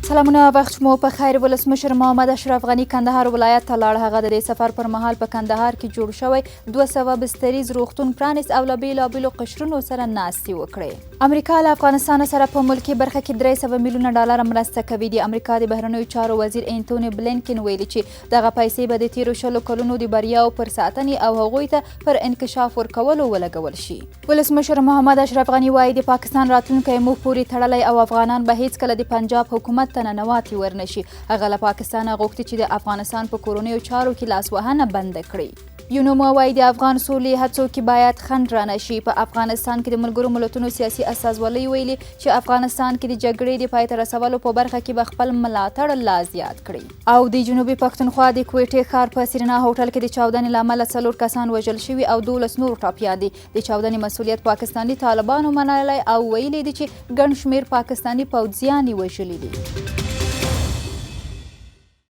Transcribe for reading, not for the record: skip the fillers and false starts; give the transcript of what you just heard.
سلامونه وخت مو په خیر. ولسمشر محمد اشرف غني کندهار ولایت ته لاړ. هغه د دې سفر پر مهال په کندهار کې جوړ شوی 200 بستریز روغتون پرانیست او له بیلابیلو قشرونو سره ناستې وکړې. امریکا له افغانستان سره په ملکي برخه کې 300 میلیونه ډالر مرسته کوي. د امریکا د بهرنیو چارو وزیر انټوني بلینکن ویلي چې دغه پیسې به د تیرو 10 کلونو د بریاو پر ساتنې او هغوی ته پر انکشاف ورکولو ولګول شي. ولسمشر محمد اشرف غني وایي د پاکستان راتلونکی موږ پورې تړلی او افغانان به هیڅکله د پنجاب حکومت ننواتې ورنشي. هغه له پاکستانه غوښتي چې د افغانستان په کورنیو چارو کې لاسوهنه بنده کړي. یونومو وایي د افغان سولې هڅو کې باید خنډ رانشي. په افغانستان کې د ملګرو ملتونو سیاسي استازولۍ ویلي چې افغانستان کې د جګړې د پای ته رسولو په برخه کې به خپل ملاتړ لا زیات کړي. او د جنوبي پښتونخوا د کوټې ښار په سیرینا هوټل کې د چاودنې له امله 4 کسان وژل شوي او 12 نور ټپیان دي. د چاودنې مسؤلیت پاکستاني طالبانو منلی او ویلي دي چې ګڼ شمېر پاکستاني پوځیان یې وژلي دي.